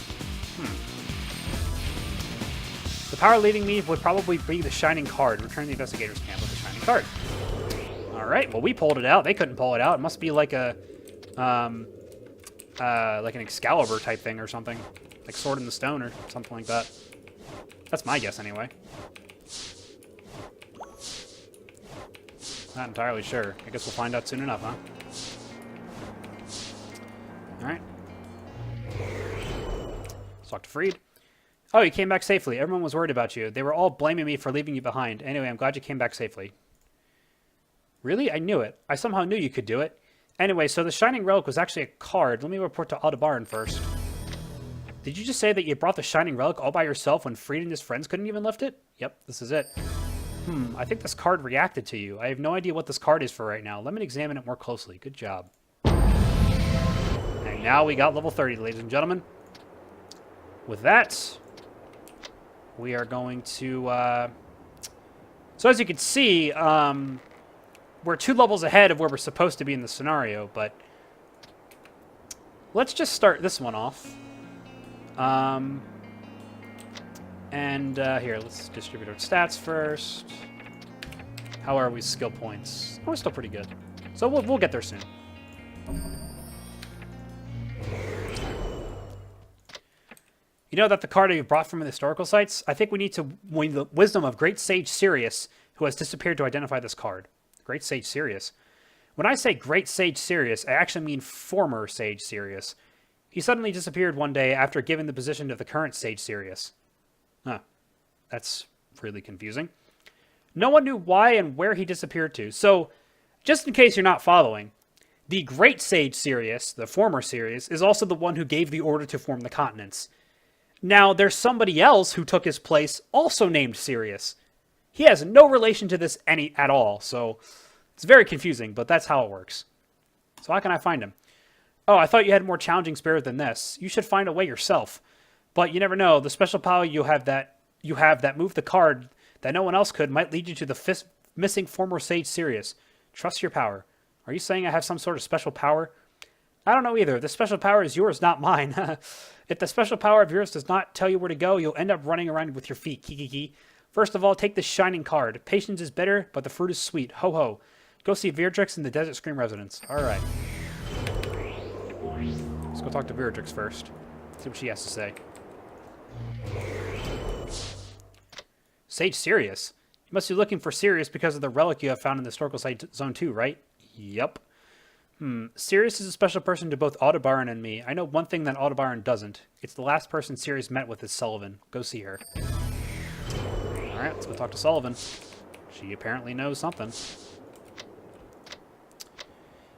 The power leading me would probably be the shining card. Return to the investigators camp with the shining card. Alright, well we pulled it out. They couldn't pull it out. It must be like a, like an Excalibur type thing or something. Like Sword in the Stone or something like that. That's my guess anyway. Not entirely sure. I guess we'll find out soon enough, huh? Alright. Let's talk to Freed. Oh, you came back safely. Everyone was worried about you. They were all blaming me for leaving you behind. Anyway, I'm glad you came back safely. Really? I knew it. I somehow knew you could do it. Anyway, so the Shining Relic was actually a card. Let me report to Aldebaran first. Did you just say that you brought the Shining Relic all by yourself when Freed and his friends couldn't even lift it? Yep, this is it. I think this card reacted to you. I have no idea what this card is for right now. Let me examine it more closely. Good job. And now we got level 30, ladies and gentlemen. With that, we are going to... So as you can see, we're 2 levels ahead of where we're supposed to be in the scenario, but let's just start this one off. Here, let's distribute our stats first. How are we skill points? We're still pretty good. So we'll get there soon. You know that the card you brought from the historical sites? I think we need to win the wisdom of Great Sage Sirius, who has disappeared, to identify this card. Great Sage Sirius. When I say Great Sage Sirius, I actually mean former Sage Sirius. He suddenly disappeared one day after giving the position to the current Sage Sirius. Huh. That's really confusing. No one knew why and where he disappeared to. So, just in case you're not following, the Great Sage Sirius, the former Sirius, is also the one who gave the order to form the continents. Now, there's somebody else who took his place, also named Sirius. He has no relation to this at all, so it's very confusing, but that's how it works. So how can I find him? Oh, I thought you had a more challenging spirit than this. You should find a way yourself. But you never know. The special power you have that moved the card that no one else could might lead you to the missing former Sage Sirius. Trust your power. Are you saying I have some sort of special power? I don't know either. The special power is yours, not mine. If the special power of yours does not tell you where to go, you'll end up running around with your feet. Kiki. First of all, take this shining card. Patience is bitter, but the fruit is sweet. Ho ho. Go see Beatrix in the Desert Scream residence. Alright. Let's go talk to Beatrix first. See what she has to say. Sage Sirius. You must be looking for Sirius because of the relic you have found in the historical site zone 2, right? Yep. Sirius is a special person to both Aldebaran and me. I know one thing that Aldebaran doesn't. It's the last person Sirius met with is Sullivan. Go see her. Alright, let's go talk to Sullivan. She apparently knows something.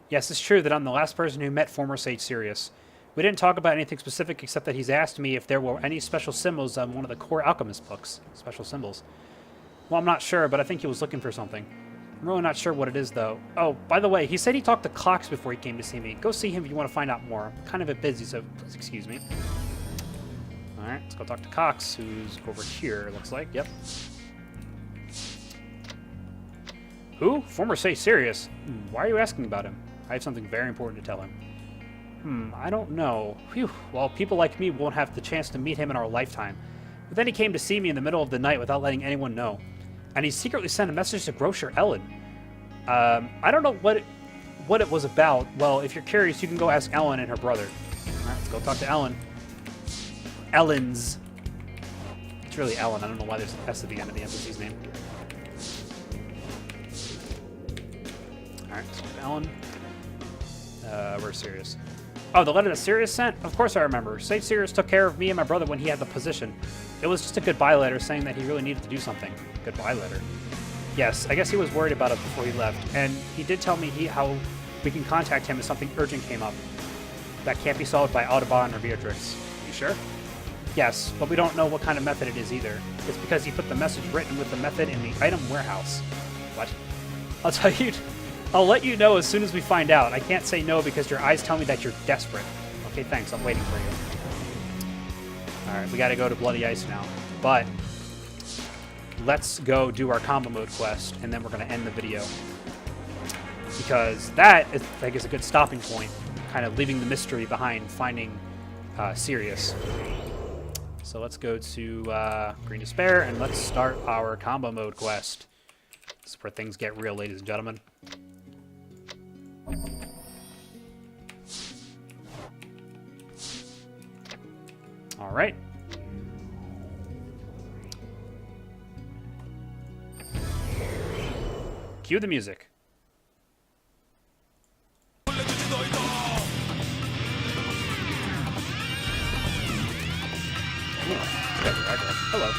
Yes, it's true that I'm the last person who met former Sage Sirius. We didn't talk about anything specific except that he's asked me if there were any special symbols on one of the core alchemist books. Special symbols. Well, I'm not sure, but I think he was looking for something. I'm really not sure what it is, though. Oh, by the way, he said he talked to Clocks before he came to see me. Go see him if you want to find out more. I'm kind of a bit busy, so please excuse me. Alright, let's go talk to Cox, who's over here, it looks like. Yep. Who? Former Sage Sirius. Why are you asking about him? I have something very important to tell him. I don't know. Phew. Well, people like me won't have the chance to meet him in our lifetime. But then he came to see me in the middle of the night without letting anyone know. And he secretly sent a message to Grocer Ellen. I don't know what it was about. Well, if you're curious, you can go ask Ellen and her brother. Alright, let's go talk to Ellen. Ellen's. It's really Ellen. I don't know why there's an S at the end of the NPC's name. Alright, let's go to Ellen. Where's Sirius? Oh, the letter that Sirius sent? Of course I remember. Sage Sirius took care of me and my brother when he had the position. It was just a goodbye letter saying that he really needed to do something. Goodbye letter. Yes, I guess he was worried about it before he left. And he did tell me how we can contact him if something urgent came up. That can't be solved by Aldebaran or Beatrix. You sure? Yes, but we don't know what kind of method it is either. It's because he put the message written with the method in the item warehouse. What? I'll let you know as soon as we find out. I can't say no because your eyes tell me that you're desperate. Okay, thanks. I'm waiting for you. Alright, we gotta go to Bloody Ice now. But let's go do our combo mode quest, and then we're gonna end the video. Because that, I think, is a good stopping point. Kind of leaving the mystery behind, finding Sirius. So let's go to Green Despair, and let's start our combo mode quest. This is where things get real, ladies and gentlemen. All right. Cue the music. Hello.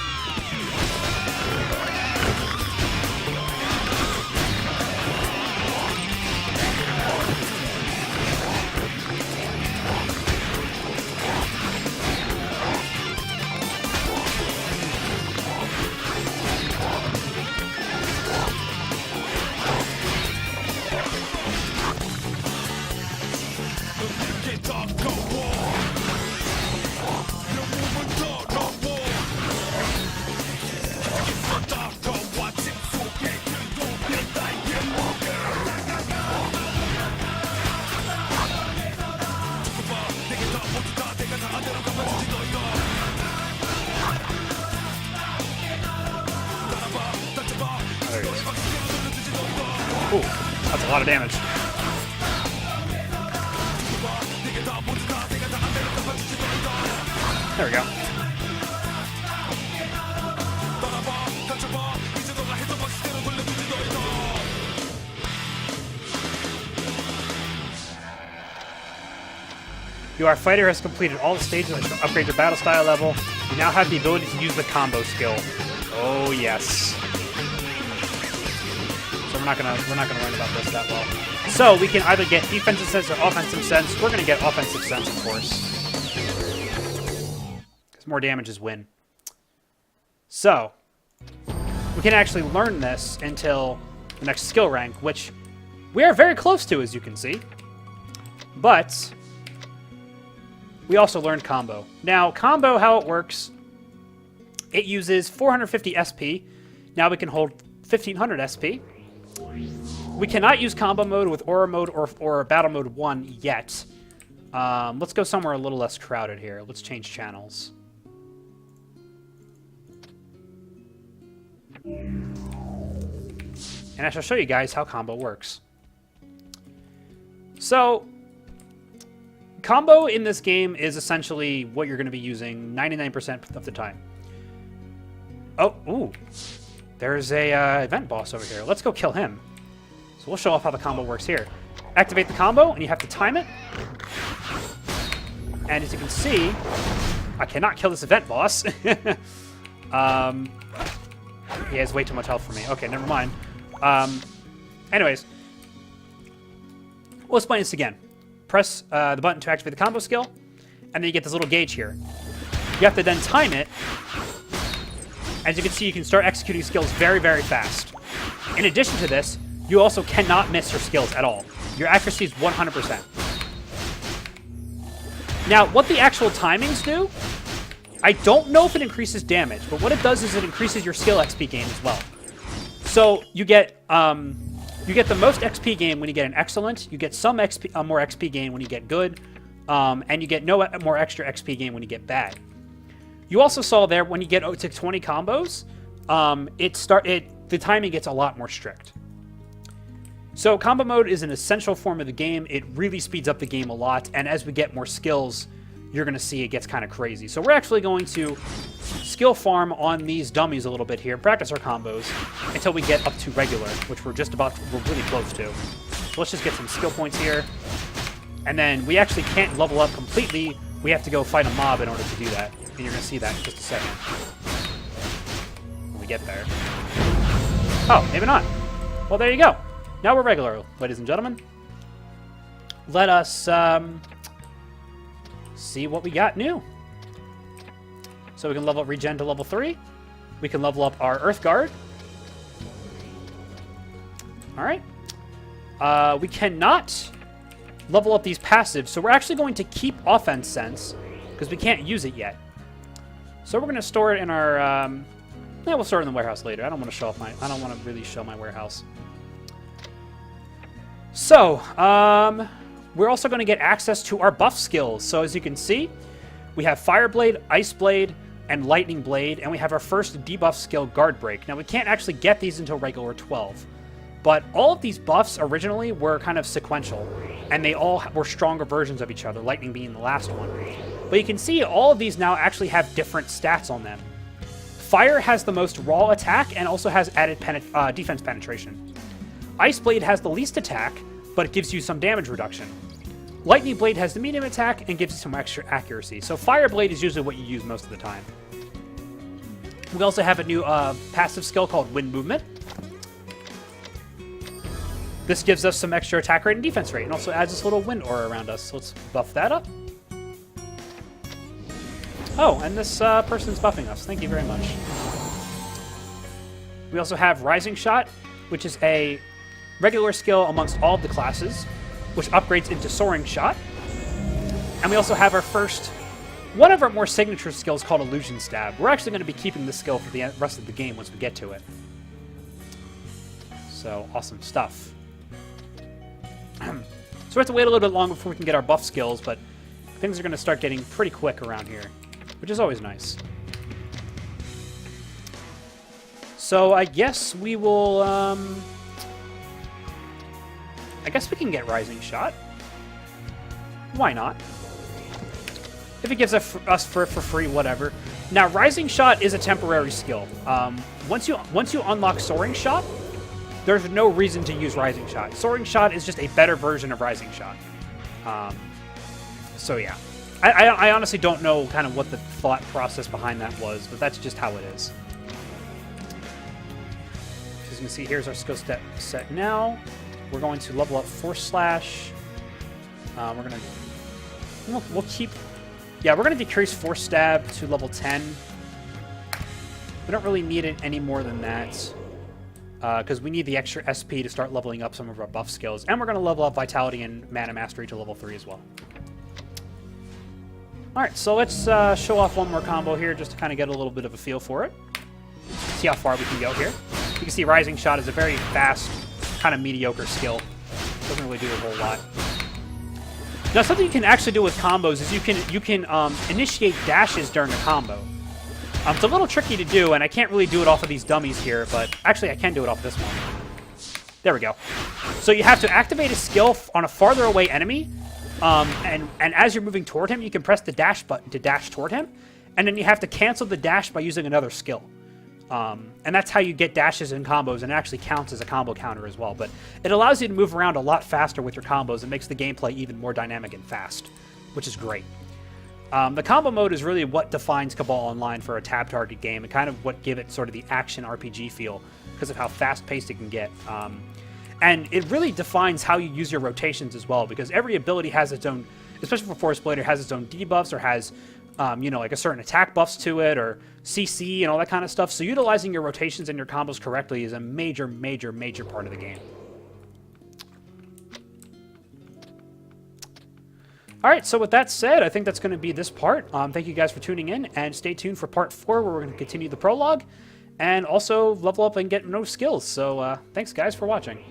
Ooh, that's a lot of damage. There we go. Your fighter has completed all the stages to upgrade your battle style level. You now have the ability to use the combo skill. Oh yes. So we're not gonna learn about this that well. So we can either get defensive sense or offensive sense. We're gonna get offensive sense, of course. Because more damages win. So we can actually learn this until the next skill rank, which we are very close to, as you can see. But we also learned combo. Now, combo, how it works, it uses 450 SP. Now we can hold 1500 SP. We cannot use combo mode with aura mode or battle mode 1 yet. Let's go somewhere a little less crowded here. Let's change channels. And I shall show you guys how combo works. So combo in this game is essentially what you're going to be using 99% of the time. Oh, ooh. There's a event boss over here. Let's go kill him. So we'll show off how the combo works here. Activate the combo, and you have to time it. And as you can see, I cannot kill this event boss. He has way too much health for me. Okay, never mind. Anyways, we'll explain this again. Press the button to activate the combo skill, and then you get this little gauge here. You have to then time it. As you can see, you can start executing skills very, very fast. In addition to this, you also cannot miss your skills at all. Your accuracy is 100%. Now, what the actual timings do, I don't know if it increases damage, but what it does is it increases your skill XP gain as well. So you get the most XP gain when you get an excellent. You get some XP, more XP gain when you get good, and you get no more extra XP gain when you get bad. You also saw there when you get to 20 combos, the timing gets a lot more strict. So combo mode is an essential form of the game. It really speeds up the game a lot, and as we get more skills, you're going to see it gets kind of crazy. So we're actually going to skill farm on these dummies a little bit here, practice our combos until we get up to regular, which we're really close to. So let's just get some skill points here. And then we actually can't level up completely. We have to go fight a mob in order to do that. And you're going to see that in just a second when we get there. Oh, maybe not. Well, there you go. Now we're regular, ladies and gentlemen. Let us see what we got new. So we can level up regen to level 3. We can level up our Earth Guard. All right. We cannot level up these passives, so we're actually going to keep offense sense because we can't use it yet. So we're going to store it in our. Yeah, we'll store it in the warehouse later. I don't want to show off I don't want to really show my warehouse. So, we're also going to get access to our buff skills. So as you can see, we have Fire Blade, Ice Blade, and Lightning Blade, and we have our first debuff skill, Guard Break. Now, we can't actually get these until regular 12, but all of these buffs originally were kind of sequential, and they all were stronger versions of each other, Lightning being the last one. But you can see all of these now actually have different stats on them. Fire has the most raw attack and also has added defense penetration. Ice Blade has the least attack, but it gives you some damage reduction. Lightning Blade has the medium attack and gives you some extra accuracy. So Fire Blade is usually what you use most of the time. We also have a new passive skill called Wind Movement. This gives us some extra attack rate and defense rate, and also adds this little wind aura around us. So let's buff that up. Oh, and this person's buffing us. Thank you very much. We also have Rising Shot, which is a regular skill amongst all of the classes, which upgrades into Soaring Shot. And we also have our first, one of our more signature skills called Illusion Stab. We're actually going to be keeping this skill for the rest of the game once we get to it. So, awesome stuff. So we have to wait a little bit longer before we can get our buff skills, but things are going to start getting pretty quick around here, which is always nice. So I guess we will, I guess we can get Rising Shot. Why not? If it gives us for free, whatever. Now, Rising Shot is a temporary skill. Once you unlock Soaring Shot, there's no reason to use Rising Shot. Soaring Shot is just a better version of Rising Shot. So yeah. I honestly don't know kind of what the thought process behind that was, but that's just how it is. As you can see, here's our skill set now. We're going to level up Force Slash. We'll keep... Yeah, we're going to decrease Force Stab to level 10. We don't really need it any more than that, because we need the extra SP to start leveling up some of our buff skills. And we're going to level up Vitality and Mana Mastery to level 3 as well. Alright, so let's show off one more combo here just to kind of get a little bit of a feel for it. See how far we can go here. You can see Rising Shot is a very fast, kind of mediocre skill. Doesn't really do a whole lot. Now, something you can actually do with combos is you can initiate dashes during a combo. It's a little tricky to do, and I can't really do it off of these dummies here, but actually I can do it off this one. There we go. So you have to activate a skill on a farther away enemy, and as you're moving toward him, you can press the dash button to dash toward him, and then you have to cancel the dash by using another skill. And that's how you get dashes in combos, and it actually counts as a combo counter as well. But it allows you to move around a lot faster with your combos and makes the gameplay even more dynamic and fast, which is great. The combo mode is really what defines Cabal Online for a tab target game, and kind of what give it sort of the action RPG feel because of how fast-paced it can get. And it really defines how you use your rotations as well, because every ability has its own, especially for Force Blader, has its own debuffs or has, you know, like a certain attack buffs to it or CC and all that kind of stuff. So utilizing your rotations and your combos correctly is a major, major, major part of the game. All right, so with that said, I think that's going to be this part. Thank you guys for tuning in, and stay tuned for part 4, where we're going to continue the prologue and also level up and get no skills. So thanks, guys, for watching.